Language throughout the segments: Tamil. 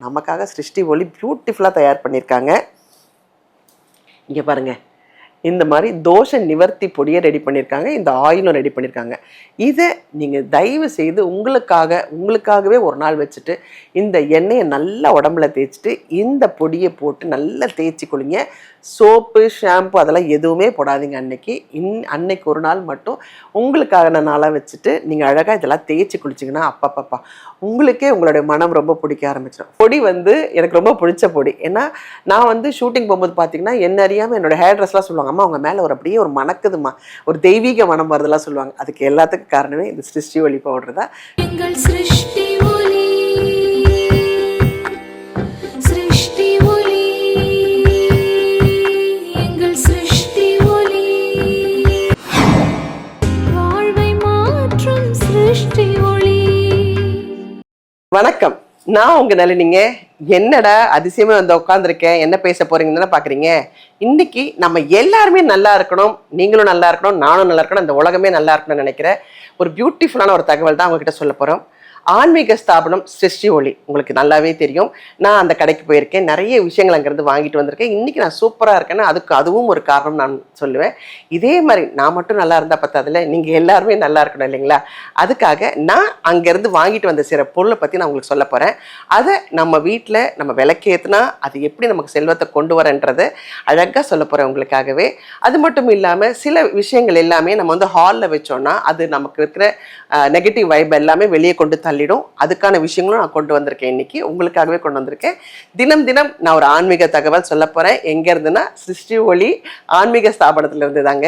நமக்காக சிருஷ்டி ஒளி பியூட்டிஃபுல்லாக தயார் பண்ணியிருக்காங்க. இங்கே பாருங்க, இந்த மாதிரி தோஷ நிவர்த்தி பொடியை ரெடி பண்ணியிருக்காங்க. இந்த ஆயிலும் ரெடி பண்ணியிருக்காங்க. இதை நீங்கள் தயவு செய்து உங்களுக்காகவே ஒரு நாள் வச்சுட்டு இந்த எண்ணெயை நல்லா உடம்புல தேய்ச்சிட்டு இந்த பொடியை போட்டு நல்லா தேய்ச்சி குளிங்க. சோப்பு ஷாம்பு அதெல்லாம் எதுவுமே போடாதீங்க. அன்னைக்கு ஒரு நாள் மட்டும் உங்களுக்கான நாளாக வச்சுட்டு நீங்கள் அழகாக இதெல்லாம் தேய்ச்சி குளிச்சிங்கன்னா அப்பப்பப்பா உங்களுக்கே உங்களுடைய மனம் ரொம்ப பிடிக்க ஆரம்பிச்சிடும். பொடி எனக்கு ரொம்ப பிடிச்ச பொடி. ஏன்னா நான் ஷூட்டிங் போகும்போது பார்த்தீங்கன்னா என்ன அறியாமல் என்னோட ஹேர் ட்ரெஸ்லாம் சொல்லுவாங்க, அம்மா அவங்க மேலே அப்படியே ஒரு மணக்குதுமா, ஒரு தெய்வீக மனம் வருதெல்லாம் சொல்லுவாங்க. அதுக்கு எல்லாத்துக்கும் காரணமே இந்த சிருஷ்டி ஒளி பவுடர் தான். வணக்கம், நான் உங்க நளினிங்க. என்னடா அதிசயமா உட்காந்துருக்கேன், என்ன பேச போறீங்கன்னு பாக்குறீங்க. இன்னைக்கு நம்ம எல்லாருமே நல்லா இருக்கணும், நீங்களும் நல்லா இருக்கணும், நானும் நல்லா இருக்கணும், இந்த உலகமே நல்லா இருக்கணும்னு நினைக்கிறேன் ஒரு பியூட்டிஃபுல்லான ஒரு தகவல் தான் உங்ககிட்ட சொல்ல போறோம். ஆன்மீக ஸ்தாபனம் சிருஷ்டி ஒளி உங்களுக்கு நல்லாவே தெரியும். நான் அந்த கடைக்கு போயிருக்கேன், நிறைய விஷயங்கள் அங்கேருந்து வாங்கிட்டு வந்திருக்கேன். இன்னைக்கு நான் சூப்பராக இருக்கேன்னா அதுவும் ஒரு காரணம் நான் சொல்லுவேன். இதே மாதிரி நான் மட்டும் நல்லா இருந்தால் பத்தாதுல, நீங்கள் எல்லாருமே நல்லா இருக்கணும் இல்லைங்களா? அதுக்காக நான் அங்கேருந்து வாங்கிட்டு வந்த சில பொருளை பற்றி நான் உங்களுக்கு சொல்ல போகிறேன். அதை நம்ம வீட்டில் நம்ம விளக்கேற்றினா அது எப்படி நமக்கு செல்வத்தை கொண்டு வரன்றதை அழகாக சொல்ல போகிறேன் உங்களுக்காகவே. அது மட்டும் இல்லாமல் சில விஷயங்கள் எல்லாமே நம்ம ஹாலில் வச்சோன்னா அது நமக்கு இருக்கிற நெகட்டிவ் வைப் எல்லாமே வெளியே கொண்டு தள்ளிடும். அதுக்கான விஷயங்களும் நான் கொண்டு வந்திருக்கேன். இன்னைக்கு உங்களுக்காகவே கொண்டு வந்திருக்கேன். தினம் நான் ஒரு ஆன்மீக தகவல் சொல்ல போறேன். எங்க இருந்துன்னா சிருஷ்டி ஒளி ஆன்மீக ஸ்தாபனத்துல இருந்து தாங்க.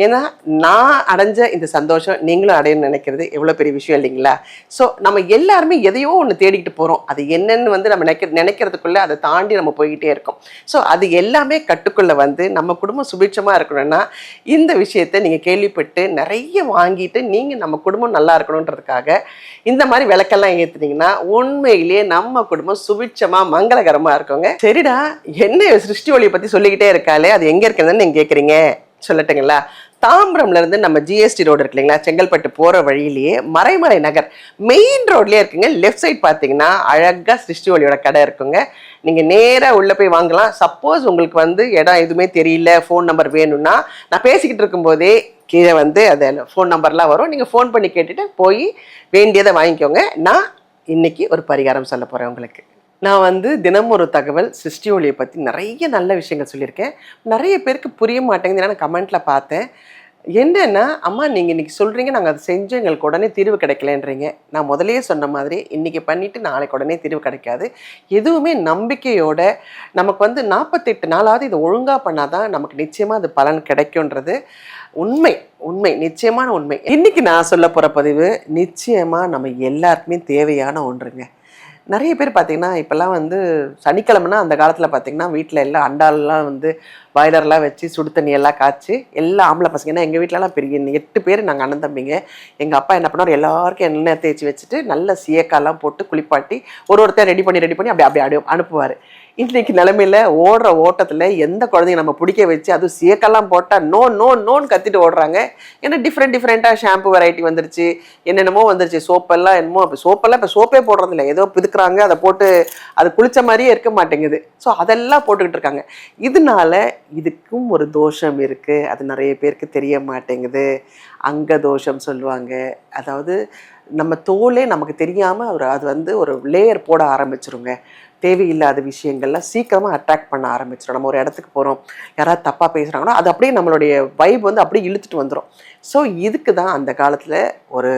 ஏன்னா நான் அடைஞ்ச இந்த சந்தோஷம் நீங்களும் அடையணும்னு நினைக்கிறது எவ்வளவு பெரிய விஷயம் இல்லைங்களா? ஸோ நம்ம எல்லாருமே எதையோ ஒன்று தேடிக்கிட்டு போறோம். அது என்னன்னு நம்ம நினைக்கிறதுக்குள்ள அதை தாண்டி நம்ம போய்கிட்டே இருக்கோம். ஸோ அது எல்லாமே கட்டுக்குள்ள நம்ம குடும்பம் சுபிட்சமா இருக்கணும்னா இந்த விஷயத்தை நீங்க கேள்விப்பட்டு நிறைய வாங்கிட்டு நீங்க நம்ம குடும்பம் நல்லா இருக்கணும்ன்றதுக்காக இந்த மாதிரி விளக்கெல்லாம் ஏத்துனீங்கன்னா உண்மையிலேயே நம்ம குடும்பம் சுபிட்சமா மங்களகரமா இருக்குங்க. சரிடா, என்ன சிருஷ்டி ஒளியை பத்தி சொல்லிக்கிட்டே இருக்காளே, அது எங்க இருக்குதுன்னு நீங்க கேக்குறீங்க, சொல்லட்டுங்களா? தாம்பரம்ல இருந்து நம்ம ஜிஎஸ்டி ரோடு இருக்கு இல்லைங்களா, செங்கல்பட்டு போற வழியிலேயே மறைமலை நகர் மெயின் ரோட்லயே இருக்குங்க. லெஃப்ட் சைட் பாத்தீங்கன்னா அழகா சிருஷ்டி ஒளியோட கடை இருக்குங்க. நீங்க நேரா உள்ள போய் வாங்கலாம். சப்போஸ் உங்களுக்கு இடம் எதுவுமே தெரியல, ஃபோன் நம்பர் வேணும்னா நான் பேசிக்கிட்டு இருக்கும் போதே கீழே அதில் ஃபோன் நம்பர்லாம் வரும். நீங்கள் ஃபோன் பண்ணி கேட்டுட்டு போய் வேண்டியதை வாங்கிக்கோங்க. நான் இன்னைக்கு ஒரு பரிகாரம் சொல்ல போகிறேன் உங்களுக்கு. நான் தினம் ஒரு தகவல் சிருஷ்டி ஒளியை பற்றி நிறைய நல்ல விஷயங்கள் சொல்லியிருக்கேன். நிறைய பேருக்கு புரிய மாட்டேங்குது. நான் கமெண்ட்டில் பார்த்தேன். என்னன்னா, அம்மா நீங்கள் இன்றைக்கி சொல்கிறீங்க, நாங்கள் அதை செஞ்சு எங்களுக்கு உடனே தீர்வு கிடைக்கலன்றீங்க. நான் முதலே சொன்ன மாதிரி இன்றைக்கி பண்ணிவிட்டு நாளைக்கு உடனே தீர்வு கிடைக்காது. எதுவுமே நம்பிக்கையோட நமக்கு 48 நாளாவது இதை ஒழுங்காக பண்ணால் தான் நமக்கு நிச்சயமாக அது பலன் கிடைக்கும்ன்றது உண்மை நிச்சயமான உண்மை. இன்னைக்கு நான் சொல்ல போகிற பதிவு நிச்சயமாக நம்ம எல்லாருக்குமே தேவையான ஒன்றுங்க. நிறைய பேர் பார்த்தீங்கன்னா இப்போல்லாம் சனிக்கிழமைனா அந்த காலத்தில் பார்த்தீங்கன்னா வீட்டில் எல்லாம் அண்டாலெலாம் பாய்லர்லாம் வச்சு சுடு தண்ணியெல்லாம் காய்ச்சி எல்லா ஆம்பளை பசங்க, ஏன்னா எங்கள் வீட்டிலலாம் பெரிய 8 பேர் நாங்கள் அண்ணன் தம்பிங்க. எங்கள் அப்பா என்ன பண்ணுவார், எல்லாருக்கும் எண்ணெய் தேய்ச்சி வச்சுட்டு நல்ல சீயக்காலாம் போட்டு குளிப்பாட்டி ஒருத்தர் ரெடி பண்ணி அப்படி அனுப்புவார். இன்னைக்கு நிலைமையில ஓடுற ஓட்டத்தில் எந்த குழந்தைங்க நம்ம பிடிக்க வச்சு அதுவும் சீயக்கெல்லாம் போட்டால் நோன்னு கத்திட்டு ஓடுறாங்க. ஏன்னா டிஃப்ரெண்ட்டாக ஷாம்பு வெரைட்டி வந்துருச்சு, என்னென்னமோ வந்துருச்சு. சோப்பெல்லாம் இப்போ சோப்பே போடுறதில்ல, ஏதோ பிதுக்குறாங்க, அதை போட்டு அது குளிச்ச மாதிரியே இருக்க மாட்டேங்குது. ஸோ அதெல்லாம் போட்டுக்கிட்டு இருக்காங்க. இதனால இதுக்கும் ஒரு தோஷம் இருக்குது, அது நிறைய பேருக்கு தெரிய மாட்டேங்குது. அங்க தோஷம் சொல்லுவாங்க. அதாவது நம்ம தோலே நமக்கு தெரியாமல் அது ஒரு லேயர் போட ஆரம்பிச்சிருங்க. தேவையில்லாத விஷயங்கள்லாம் சீக்கிரமாக அட்ராக்ட் பண்ண ஆரம்பிச்சிடும். நம்ம ஒரு இடத்துக்கு போகிறோம், யாராவது தப்பாக பேசுகிறாங்கன்னா அது அப்படியே நம்மளுடைய வைப் அப்படியே இழுத்துட்டு வந்துடும். ஸோ இதுக்கு தான் அந்த காலத்தில் ஒரு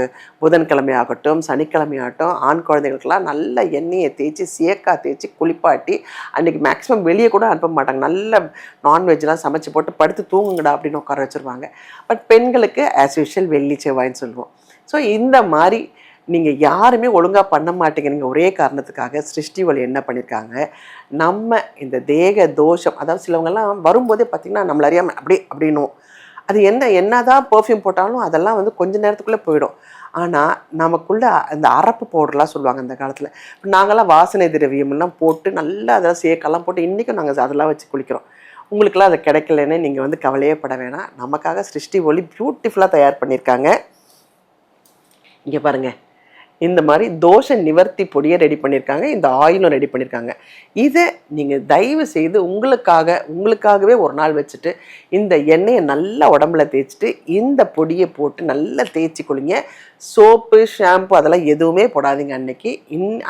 புதன்கிழமை ஆகட்டும் சனிக்கிழமை ஆகட்டும் ஆண் குழந்தைகளுக்கெல்லாம் நல்ல எண்ணெயை தேய்ச்சி சேக்காய் தேய்ச்சி குளிப்பாட்டி அன்றைக்கி மேக்ஸிமம் வெளியே கூட அனுப்ப மாட்டாங்க. நல்ல நான்வெஜ்லாம் சமைச்சு போட்டு படுத்து தூங்குங்கடா அப்படின்னு உட்கார வச்சுருவாங்க. பட் பெண்களுக்கு ஆஸ் யூஷுவல் வெள்ளி செவ்வாய்ன்னு சொல்லுவோம். ஸோ இந்த மாதிரி நீங்கள் யாருமே ஒழுங்காக பண்ண மாட்டேங்கிறீங்க ஒரே காரணத்துக்காக சிருஷ்டி ஒளி என்ன பண்ணியிருக்காங்க, நம்ம இந்த தேக தோஷம், அதாவது சிலவங்கெல்லாம் வரும்போதே பார்த்திங்கன்னா நம்மள அறியாமல் அப்படின்னும் அது என்னதான் பெர்ஃப்யூம் போட்டாலும் அதெல்லாம் கொஞ்ச நேரத்துக்குள்ளே போயிடும். ஆனால் நமக்குள்ள அந்த அரப்பு பவுடர்லாம் சொல்லுவாங்க அந்த காலத்தில். நாங்கள்லாம் வாசனை திரவியம்லாம் போட்டு நல்லா அதெல்லாம் சேக்கெல்லாம் போட்டு இன்றைக்கும் நாங்கள் அதெல்லாம் வச்சு குளிக்கிறோம். உங்களுக்கெல்லாம் அது கிடைக்கலன்னு நீங்கள் கவலையே பட வேணாம். நமக்காக சிருஷ்டி ஒளி பியூட்டிஃபுல்லாக தயார் பண்ணியிருக்காங்க. இங்கே பாருங்கள், இந்த மாதிரி தோஷ நிவர்த்தி பொடியை ரெடி பண்ணியிருக்காங்க, இந்த ஆயிலும் ரெடி பண்ணியிருக்காங்க. இதை நீங்கள் தயவு செய்து உங்களுக்காகவே ஒரு நாள் வச்சுட்டு இந்த எண்ணெயை நல்லா உடம்புல தேய்ச்சிட்டு இந்த பொடியை போட்டு நல்லா தேய்ச்சி குளிங்க. சோப்பு ஷாம்பு அதெல்லாம் எதுவுமே போடாதீங்க அன்னைக்கு.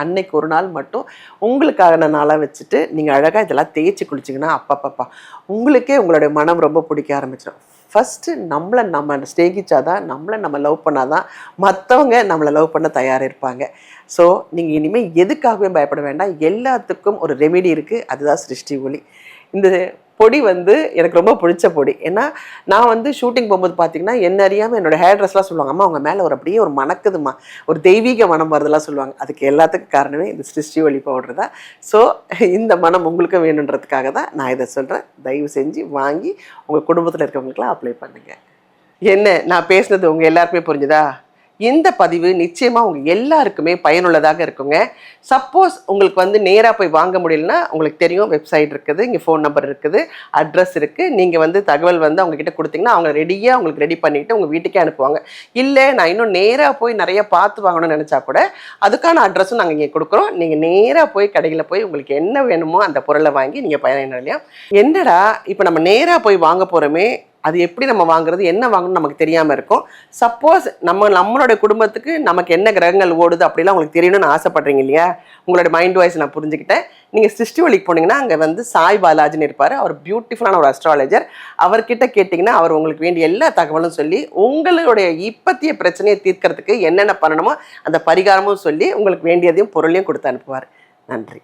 அன்னைக்கு ஒரு நாள் மட்டும் உங்களுக்கான நாளாக வச்சுட்டு நீங்கள் அழகாக இதெல்லாம் தேய்ச்சி குளிச்சிங்கன்னா அப்பப்பப்பா உங்களுக்கே உங்களுடைய மனம் ரொம்ப பிடிக்க ஆரம்பிச்சிடும். ஃபஸ்ட்டு நம்ம ஸ்நேகிச்சாதான், நம்மளை நம்ம லவ் பண்ணாதான் மற்றவங்க நம்மளை லவ் பண்ண தயாராக இருப்பாங்க. ஸோ நீங்கள் இனிமேல் எதுக்காகவே பயப்பட வேண்டாம். எல்லாத்துக்கும் ஒரு ரெமெடி இருக்குது, அதுதான் சிருஷ்டி ஒளி. இந்த பொடி எனக்கு ரொம்ப பிடிச்ச பொடி. ஏன்னா நான் ஷூட்டிங் போகும்போது பார்த்தீங்கன்னா என்ன அறியாமல் என்னோடய ஹேர் ட்ரெஸ்லாம் சொல்லுவாங்க, அம்மா அவங்க மேலே அப்படியே ஒரு மணக்குதுமா, ஒரு தெய்வீக மனம் வருதெல்லாம் சொல்லுவாங்க. அதுக்கு எல்லாத்துக்கும் காரணமே இந்த சிருஷ்டி ஒளி பவுடர் தான். ஸோ இந்த மனம் உங்களுக்கு வேணுன்றதுக்காக தான் நான் இதை சொல்கிறேன். தயவு செஞ்சு வாங்கி உங்கள் குடும்பத்தில் இருக்கவங்களுக்குலாம் அப்ளை பண்ணுங்கள். என்ன நான் பேசுனது உங்கள் எல்லாருக்குமே புரிஞ்சுதா? இந்த பதிவு நிச்சயமாக உங்கள் எல்லாருக்குமே பயனுள்ளதாக இருக்குங்க. சப்போஸ் உங்களுக்கு நேராக போய் வாங்க முடியலன்னா உங்களுக்கு தெரியும், வெப்சைட் இருக்குது, இங்கே ஃபோன் நம்பர் இருக்குது, அட்ரஸ் இருக்குது. நீங்கள் தகவல் அவங்கக்கிட்ட கொடுத்தீங்கன்னா அவங்க ரெடியாக உங்களுக்கு ரெடி பண்ணிவிட்டு உங்கள் வீட்டுக்கே அனுப்புவாங்க. இல்லை நான் இன்னும் நேராக போய் நிறைய பார்த்து வாங்கணும்னு நினச்சா கூட அதுக்கான அட்ரஸும் நாங்கள் இங்கே கொடுக்குறோம். நீங்கள் நேராக போய் கடையில் போய் உங்களுக்கு என்ன வேணுமோ அந்த பொருளை வாங்கி நீங்கள் பயனடையலாம். என்னடா இப்போ நம்ம நேராக போய் வாங்க போகிறோமே, அது எப்படி நம்ம வாங்குறது, என்ன வாங்கணும்னு நமக்கு தெரியாமல் இருக்கும். சப்போஸ் நம்மளுடைய குடும்பத்துக்கு நமக்கு என்ன கிரகங்கள் ஓடுது அப்படிலாம் உங்களுக்கு தெரியணும்னு ஆசைப்படுறீங்க இல்லையா? உங்களோட மைண்ட் வாய்ஸ் நான் புரிஞ்சுக்கிட்டேன். நீங்கள் சிருஷ்டி ஒளிக்கு போனீங்கன்னா அங்கே சாய் பாலாஜின்னு இருப்பார். அவர் பியூட்டிஃபுல்லான ஒரு அஸ்ட்ராலஜர். அவர்கிட்ட கேட்டிங்கன்னா அவர் உங்களுக்கு வேண்டிய எல்லா தகவலும் சொல்லி உங்களுடைய இப்பத்திய பிரச்சனையை தீர்க்கறதுக்கு என்னென்ன பண்ணணுமோ அந்த பரிகாரமும் சொல்லி உங்களுக்கு வேண்டியதையும் பொருளையும் கொடுத்து அனுப்புவார். நன்றி.